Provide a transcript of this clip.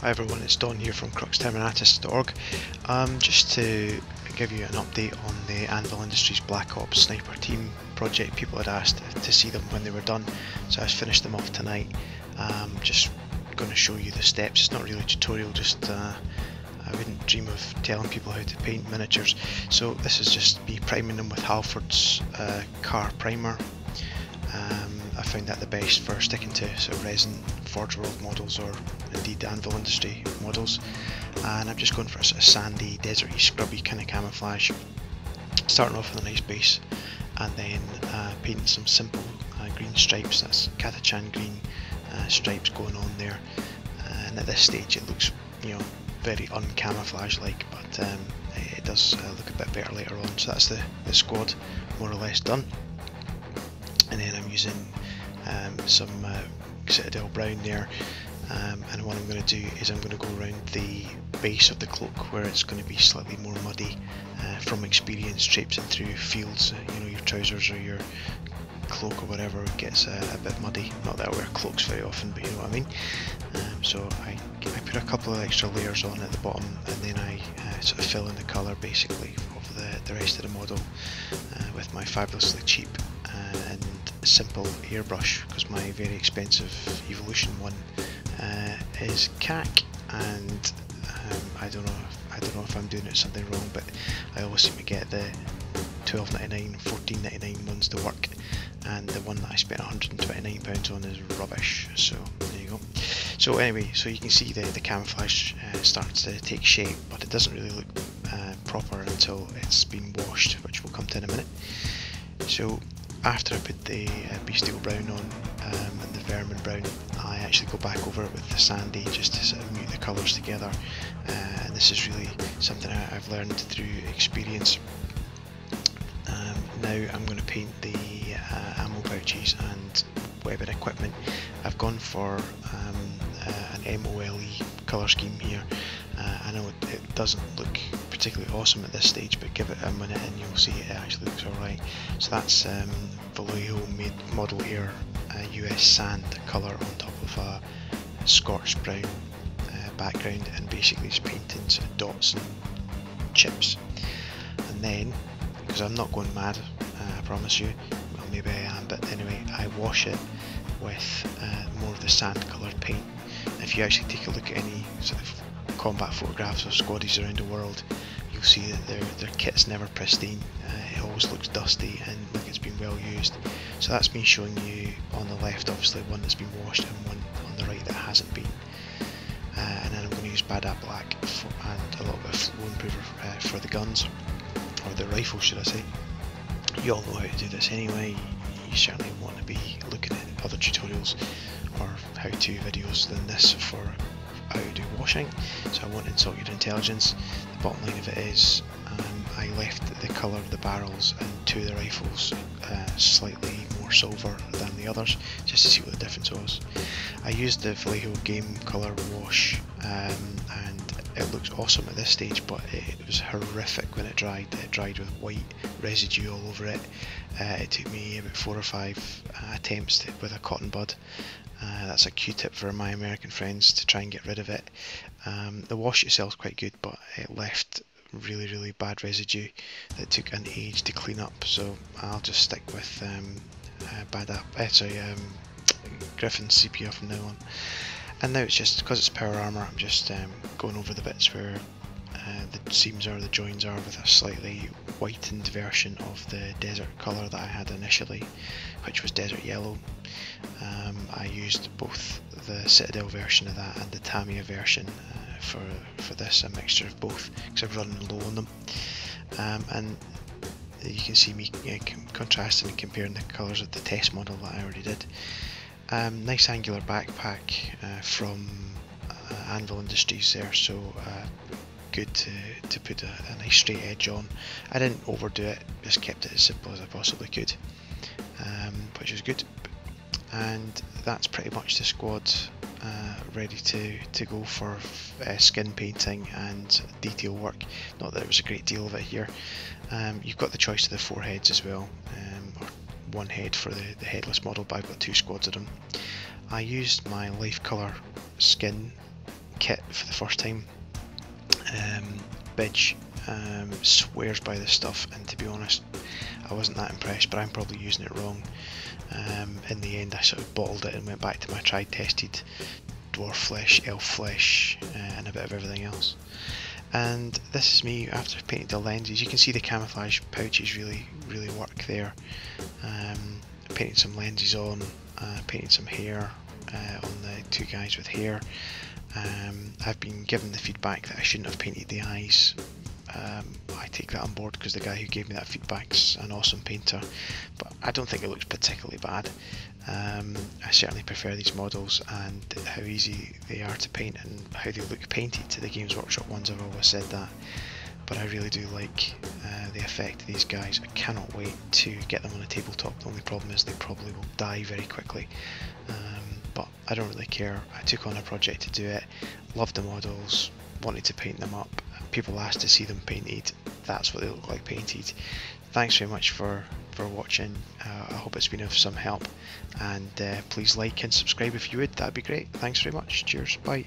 Hi everyone, it's Don here from cruxterminatus.org. Just to give you an update on the Anvil Industries Black Ops Sniper Team project. People had asked to see them when they were done, so I finished them off tonight. Just going to show you the steps. It's not really a tutorial, just I wouldn't dream of telling people how to paint miniatures. So this is just me priming them with Halford's car primer. I found that the best for sticking to sort of resin Forge World models, or indeed Anvil Industry models, and I'm just going for a sort of sandy, deserty, scrubby kind of camouflage, starting off with a nice base and then painting some simple green stripes. That's Catachan green stripes going on there, and at this stage it looks, you know, very uncamouflage like, but it does look a bit better later on. So that's the squad more or less done. And then I'm using some Citadel brown there, and what I'm going to do is I'm going to go around the base of the cloak where it's going to be slightly more muddy from experience traipsing through fields. You know, your trousers or your cloak or whatever gets a bit muddy. Not that I wear cloaks very often, but you know what I mean. So I put a couple of extra layers on at the bottom, and then I sort of fill in the colour basically of the rest of the model with my fabulously cheap and simple airbrush, because my very expensive Evolution one is CAC, and I don't know if I'm doing it something wrong, but I always seem to get the £12.99, £14.99 ones to work, and the one that I spent £129 on is rubbish. So there you go. So anyway, so you can see the camouflage starts to take shape, but it doesn't really look proper until it's been washed, which we'll come to in a minute. So after I put the Bestial brown on and the Vermin brown, I actually go back over it with the sandy just to sort of mute the colours together, and this is really something I've learned through experience. Now I'm going to paint the ammo pouches and weapon equipment. I've gone for an MOLE colour scheme here. I know it doesn't look particularly awesome at this stage, but give it a minute and you'll see it actually looks alright. So that's Vallejo made Model Air US sand colour on top of a scorched brown background, and basically just painting sort of dots and chips. And then, because I'm not going mad, I promise you, well maybe I am, but anyway, I wash it with more of the sand coloured paint. If you actually take a look at any sort of combat photographs of squaddies around the world, you'll see that their kit's never pristine. It always looks dusty and like it's been well used. So that's me showing you on the left, obviously, one that's been washed and one on the right that hasn't been. And then I'm going to use Bada Black and a little bit of flow improver for the guns, or the rifle should I say. You all know how to do this anyway. You certainly want to be looking at other tutorials or how-to videos than this for how to do washing, so I won't insult your intelligence. The bottom line of it is I left the colour of the barrels and two of the rifles slightly more silver than the others, just to see what the difference was. I used the Vallejo Game Colour wash, and it looks awesome at this stage, but it was horrific when it dried. It dried with white residue all over it. It took me about 4 or 5 attempts with a cotton bud. That's a Q-tip for my American friends to try and get rid of it. The wash itself is quite good, but it left really bad residue that took an age to clean up, so I'll just stick with Griffin sepia from now on. And now it's just, because it's power armour, I'm just going over the bits where the seams are, the joins are, with a slightly whitened version of the desert colour that I had initially, which was desert yellow. I used both the Citadel version of that and the Tamiya version for this, a mixture of both, because I've run low on them. And you can see me contrasting and comparing the colours of the test model that I already did. Nice angular backpack from Anvil Industries there, so good to put a nice straight edge on. I didn't overdo it, just kept it as simple as I possibly could, which is good. And that's pretty much the squad ready to go for skin painting and detail work. Not that there was a great deal of it here. You've got the choice of the 4 heads as well, or 1 head for the headless model, but I've got 2 squads of them. I used my life colour skin kit for the first time. Bidge swears by this stuff, and to be honest, I wasn't that impressed, but I'm probably using it wrong. In the end, I sort of bottled it and went back to my tried tested dwarf flesh, elf flesh, and a bit of everything else. And this is me after painting the lenses. You can see the camouflage pouches really work there. Painting some lenses on, painting some hair on the two guys with hair. I've been given the feedback that I shouldn't have painted the eyes. I take that on board because the guy who gave me that feedback's an awesome painter, but I don't think it looks particularly bad. I certainly prefer these models and how easy they are to paint and how they look painted to the Games Workshop ones. I've always said that, but I really do like the effect of these guys. I cannot wait to get them on a tabletop. The only problem is they probably will die very quickly, but I don't really care. I took on a project to do it, loved the models, wanted to paint them up. People asked to see them painted. That's what they look like painted. Thanks very much for watching. I hope it's been of some help, and please like and subscribe if you would. That'd be great. Thanks very much. Cheers. Bye.